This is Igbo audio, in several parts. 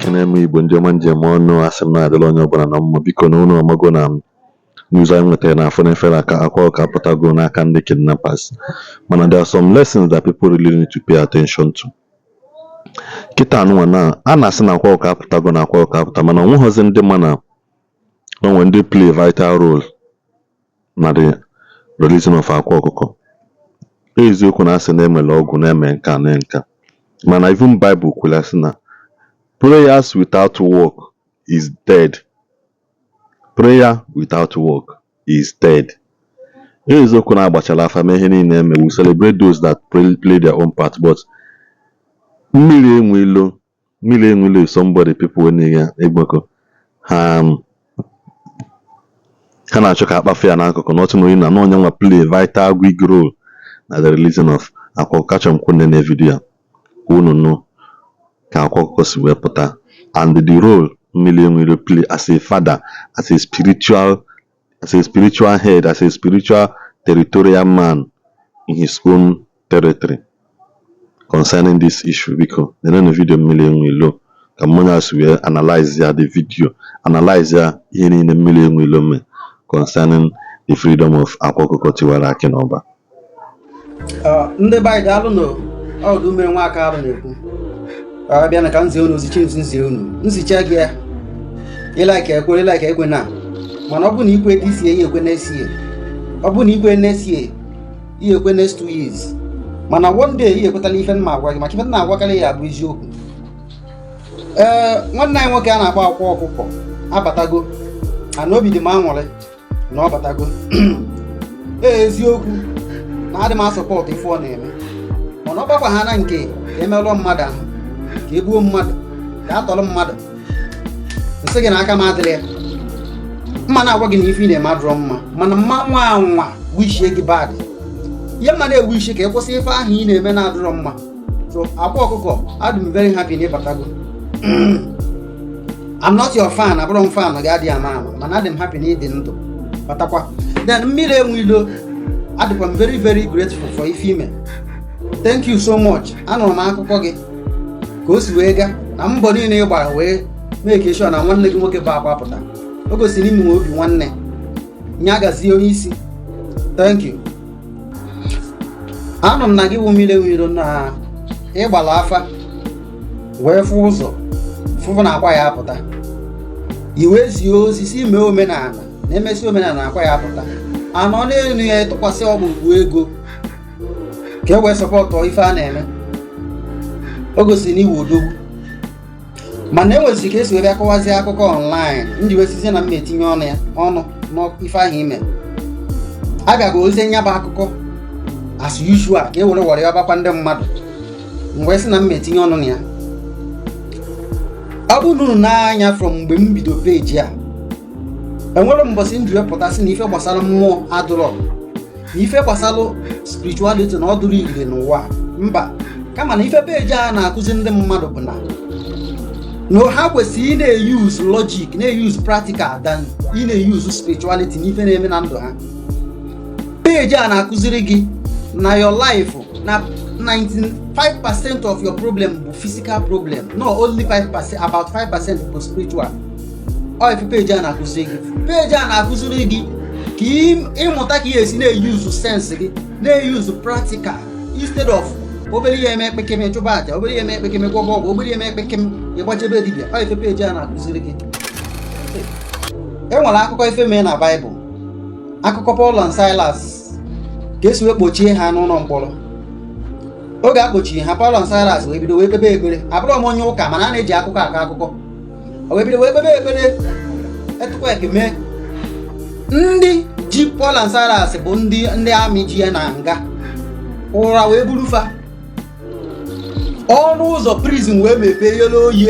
ekene m Igbo ndị ọma njem ọnụ asị m na-adịla onye ọbụla na mma biko na unu amago na news anyị nwetara na afọ na-efere aka Akwa Okuko apụtago n'aka ndị kidnappers mana there are some lessons that people really need to pay attention to. Kịta anụnwa na a na-asị na Akwa Okuko apụtago na Akwa Okuko apụta mana onweghịzi ndị ma na onwe ndị play vital role na the releasing of Akwa Okuko. Eziokwu na asị na-emele ọgwụ na-eme nka na nka mana even Bible kwuru asị na prayers without work is dead. Prayer without work is dead. Eziokwu na agbachala afa mee ihe niile eme, we celebrate those that play their own part, but Nmiri Eweilo is somebody people when they egbeko ha na-achọ ka akpafe ya n'akụkụ n'otu n'oyi na onye nwa play vital big role na the releasing of Akwa Okuko. Kacha m kwune na video ya unu nụ ka Akwa Okuko si wee pụta and the role Nmiri Eweilo play as a father, as a spiritual head, as a spiritual territorial man in his own territory concerning this issue. Because the video Nmiri Eweilo ka mmonya si wee analyze ya the video, analyze ya ihe niile Nmiri Eweilo me concerning the freedom of Akwa Okuko Tiwaraki n'ọba. Ndị be anyị daalụ no ọdụ mere nwa aka arụ na-ekwu abịa na ka nzie unu ozichi nzie unu nzicha gị ya ịlaika ekwe na mana ọ bụ na ikwe dị isi ihe ekwe na-esie, ọ bụ na ikwe na-esie ihe ekwe next 2 years mana one day ihe ekwetala ife mma agwa gị maka ife na agwakarị ya bụ eziokwu. Nwanne anyị nwoke a na-akpọ Akwa Okuko abatago ana obi dị m aṅụrị na ọ batago eziokwu na adị m asọpọtụ ife ọ na-eme mana ọ gbakwa ha na nke emelụọ mmadụ ahụ ka egbuo mmadụ ka atọrọ mmadụ nsị gị na aka m adịrị ya mma na-agwa gị na ife ị na-eme adụrọ mma mana mma nwa anwa wishie gị bad ihe mma na-ewishi ka ị kwụsị ife ahụ ị na-eme na-adụrọ mma. So Akwa Okuko, adị m very happy na ịbatago. I'm not your fan, abụrụ m fan gị adị ama mana adị m happy na ịdị ndụ batakwa. Then Nmiri Eweilo, adịkwa m very very grateful for ife ime. Thank you so much. Anụrụ m akụkọ gị ka o si wee gaa na mbọ niile ị gbara wee make sure na nwanne gị nwoke bụ Akwa pụta. O gosiri n'ime obi nwanne nya gazie onye isi. Thank you. Anụ m na gị bụ Nmiri Eweilo na ịgbala afa wee fụ ụzọ fụfụ na Akwa ya apụta iwe zie osisi mee omenala na-emesi omenala na Akwa ya apụta anọ n'elu ya tụkwasị ọgbụgbụ ego ka e wee sọpọtụ ife a na-eme. O gosiri n'iwu odogwu mana enwezi ka esi wee bịa kọwazie akụkọ online ndị wee sizie na m etinye ọnụ n'ife ahụ ime abịago ozie nya bụ akụkọ as usual ka e were ya ọbakwa ndị mmadụ mgbe si na m etinye ọnụ na ya. Ọ bụ nunu n'anya from mgbe m bido peji a enwere mbọsị ndị wepụtasị na ife gbasara mmụọ adụrọ na ife gbasara spirituality na ọ dụrụ ire n'ụwa mba kama na ife peji a na-akụzi ndị mmadụ bụ na ha kwesịrị ị na-use logic na-use practical than ị na-use spirituality n'ife na-eme na ndụ ha. Peji a na-akụziri gị na your life na 95% of your problem bụ physical problem, no only 5%, about 5% bụ spiritual. Ọ ife peji a na-akụziri gị. Peji a na-akụziri gị ka ịmụta ka ị esi na-use sense gị na-use practical instead of obere ihe eme ekpekeme chụba aja, obere ihe eme ekpekeme gwọba ọgwụ, obere ihe eme ekpekeme ịgbachebe dibịa. Ọ ife peji a na-akụziri gị. E nwere akụkọ ife mee na Bible, akụkọ Paul and Silas ka esi wee kpochie ha n'ụlọ mkpọrọ. Oge akpochiri ha, Paul and Silas wee bido wee kpebe ekpere. Abụrụ m onye ụka mana a na-eji akụkọ akọ akụkọ. O wee bido wee kpebe ekpere etukwa ekeme. Ndị ji Paul and Silas bụ ndị amị ji ya na nga ụra wee buru fa. Ọnụ ụzọ prison wee mepee yelo oyi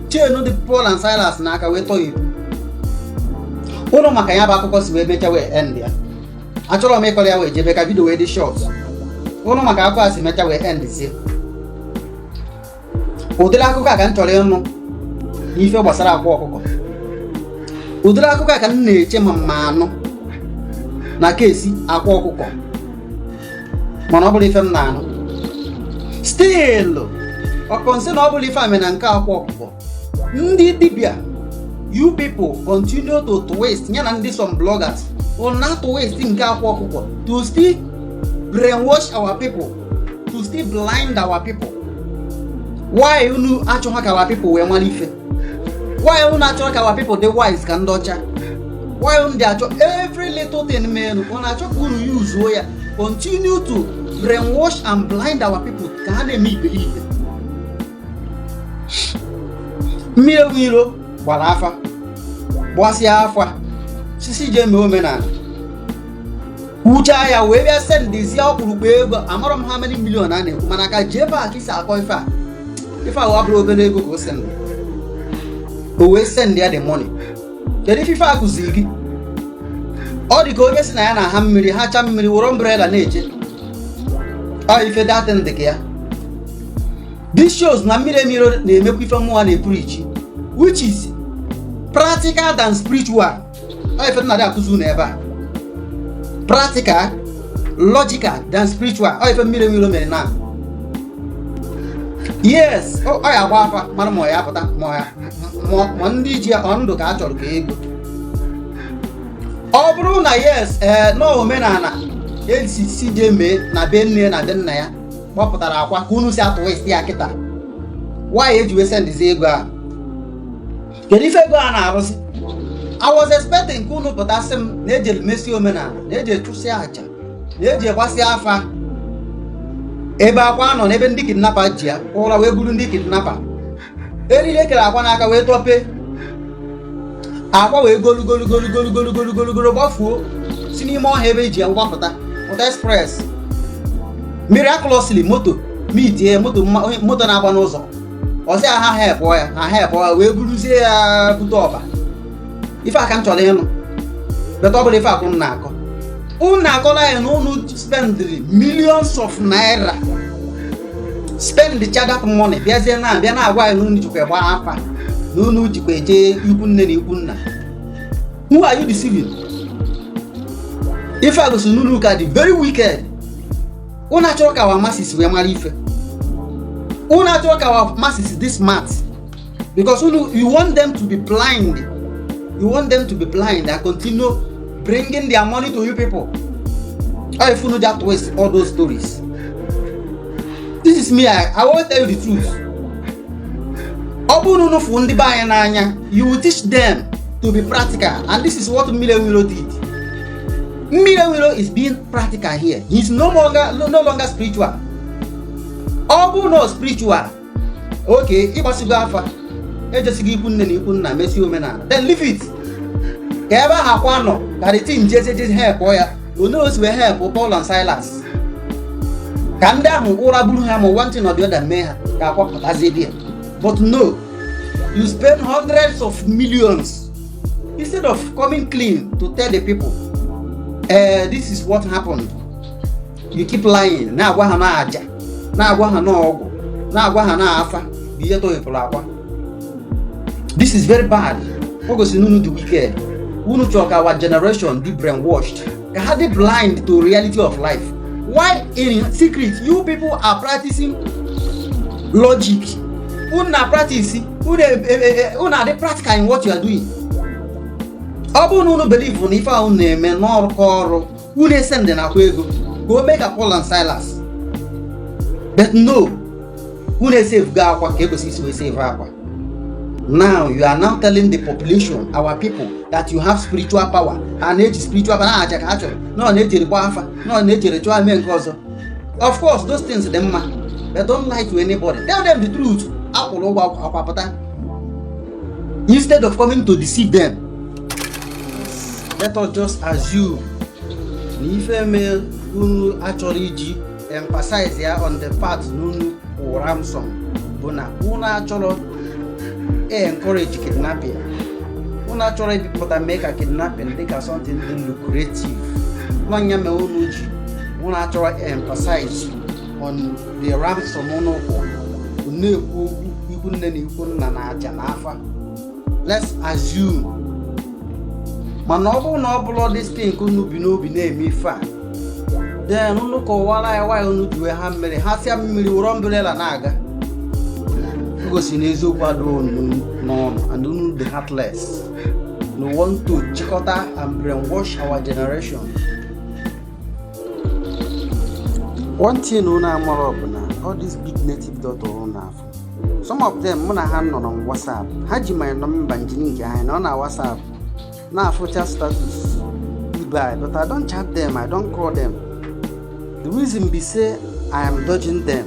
chenu dị Paul and Silas n'aka wee tọọ ibu. Ụnụ maka ya bụ akụkọ si wee mecha wee end ya. Achọrọ m ịkọrọ ya wee jebe ka video wee dị short. Ụnụ maka akụkọ a si mecha wee end zie. Ụdịrị akụkọ a ka m chọrọ ịnụ n'ife gbasara Akwa Okuko. Ụdịrị akụkọ a ka m na-eche ma anụ na kesi Akwa Okuko mana ọ bụrụ ife m na-anụ. Still ọ kọnsị na ọ bụrụ ife ame na nke Akwa Okuko Ndi dibia, you people continue to waste. Yana ndi some bloggers on not to waste in Akwa Okuko to still brainwash our people, to still blind our people. Why you actually our people we malife? Why you actually our people the wise can docha? Why you actually every little thing man on actually use where continue to brainwash and blind our people? Can they believe it? Milo Walafa Boasiafa Sisi Jeme Omenala Uchaya we send this yaw Kulubego Amaram how many million ane Manaka Jeba Kisa Koifa. If I were Bobble go send who send there the money. Then if I could see all the goes na Nmiri Hachamiri or umbrella nature. Oh, if that and the gear. This shows Nmiri Eweilo they make with more and preach, which is practical than spiritual. I feel not that never. Practical, logical than spiritual. I feel Nmiri Eweilo now. Yes, oh, I have wafa, Maramoya, Moya, Ndi Igbo on the catch or cable. Oh, Bruna, yes, no, Omenala. LCC me na benne na denna gbapụtara akwa kunu southwest akita. Why you send this ego a? Kedu ife ego a na-arụzi? I was expecting kunu pụtasị m na eje mesi omenala, na eje chụsị aja, na eje gbasị afa. Ebe akwa nọ n'ebe ndị kidnapper ji ya, ụra wee buru ndị kidnapper. Eriri ekere akwa n'aka wee tope. Akwa wee golu gbafuo si n'ime ọha ebe eji ya gbapụta. Express miraculously moto na-agba n'ụzọ ọsị ha help ya wee buruzie ya bute ọba ife aka m chọrọ ịnụ beta ọ bụla ife akwụ na-akọ unu na-akọla ya na unu spendri millions of naira spend that money bịa na-agwa ya na unu jikwa gba afa na unu jikwa eje ikwu nne na ikwu nna. Who are you deceiving? If I go to Nunuka, the very wicked, una talk our masses we marife. Una talk our masses this smart because you want them to be blind. You want them to be blind and continue bringing their money to you people. Or if you know that waste all those stories. This is me. I won't tell you the truth. You will teach them to be practical, and this is what Nmiri Eweilo did. Nmiri Eweilo is being practical here. He's no longer spiritual. Obu no spiritual. Okay, ibasigo afa. Ejesigo ikwu nne na ikwu nna mesi omenala. Then leave it. Keba hakwa no, ka the team just help ya. You know we help Paul and Silas. Kanda mu ura buru ha mo one thing or the other me ha. Ka kwa patazie. But no. You spend hundreds of millions instead of coming clean to tell the people this is what happened. You keep lying. Na agwa ha na aja, na agwa ha na ogu, na agwa ha na afa. This is very bad. Because you know the wicked. Who talk our generation be brainwashed. They are blind to reality of life. Why in secret you people are practicing logic? Una practice, una practical in what you are doing. Obu no believe on if I name no call who send na kwego go make a Paul and Silas. But no, who save Akwa Kego since we save Akwa. Now you are now telling the population, our people, that you have spiritual power and age spiritual power. No nature no nature men cause. Of course, those things them they don't lie to anybody. Tell them the truth. Instead of coming to deceive them, let us just assume if unu actually emphasize here on the part nunu or ransom, una actually encourage kidnapping. Una actually people that make a kidnapping think as something lucrative. Una actually emphasize on the ransom let's assume manobu no blood this thing kunu bi no bi na emi fa then unu ko wala ya wa unu duwe ha mmiri ha sia mmiri woro umbrella na aga because in eziokwu adịrọ and unu the heartless no want to chikọta and brainwash our generation. One thing unu amara bụ na all these big native doctors unu afọ, some of them mụ na ha nọ na WhatsApp, ha ji my number njini nke ha nọ na WhatsApp na afụcha status ibe, but I don't chat them, I don't call them. The reason be say I am dodging them.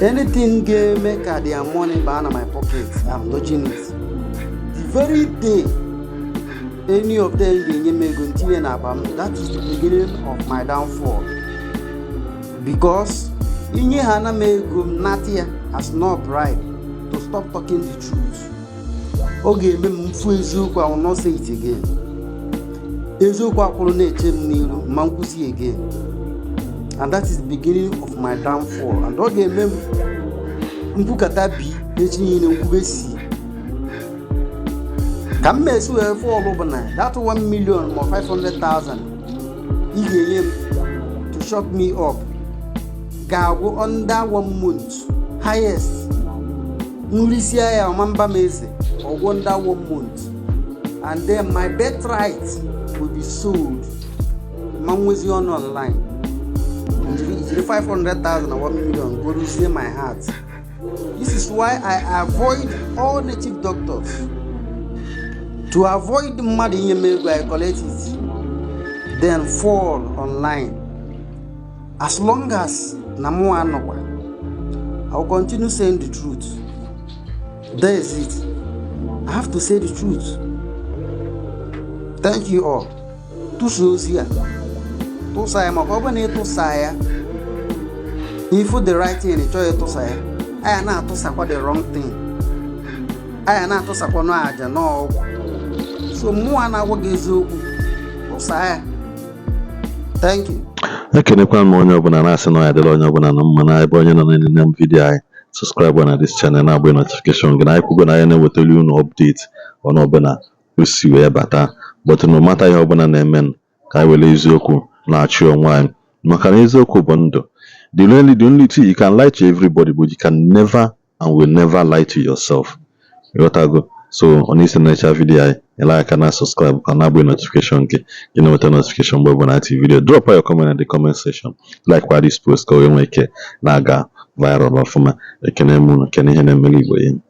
Anything make their money burn in my pocket, I'm dodging it. The very day any of them that is the beginning of my downfall. Because Inye Hana Natia has not right to stop talking the truth. Okay, I will not say it again. Again. And that is the beginning of my downfall. And okay, Mbukatabi, come for overnight. That 1 million or 500,000 to shut me up. Go under 1 month. Highest. Nulisia Mamba Mese or under 1 month. And then my birthright will be sold. Manwezion online. 500,000 or 1 million go to see my heart. This is why I avoid all native doctors. To avoid the mud in your milk, I collect it, then fall online. As long as Namu Anowa, I will continue saying the truth. There is it. I have to say the truth. Thank you all. Two shows here. Two saya makobane two saya. If you the right thing, enjoy to saya. I am not to support the wrong thing. I am not to support no aja no. So mwana wagezu saya. Thank you. Ekenekwa m onye ọbụla na-asị na ya dịrị onye ọbụla na mma na ebe onye nọ na video anyị subscribe na this channel na agba notification gị na anyị kwugo na ya na-ewetali unu update ọnụ ọbụla o si wee bata, but no matter ihe ọbụla na-eme ka anyị were eziokwu na-achị onwe anyị maka na eziokwu bụ ndụ. The only thing you can lie to everybody, but you can never and will never lie to yourself. You got to go. So on this nature video, you like and subscribe, and have notification. You know what the notification bell when I see video. Drop your comment in the comment section. Like why this post go make naga viral for me. Can Nmiri Eweilo.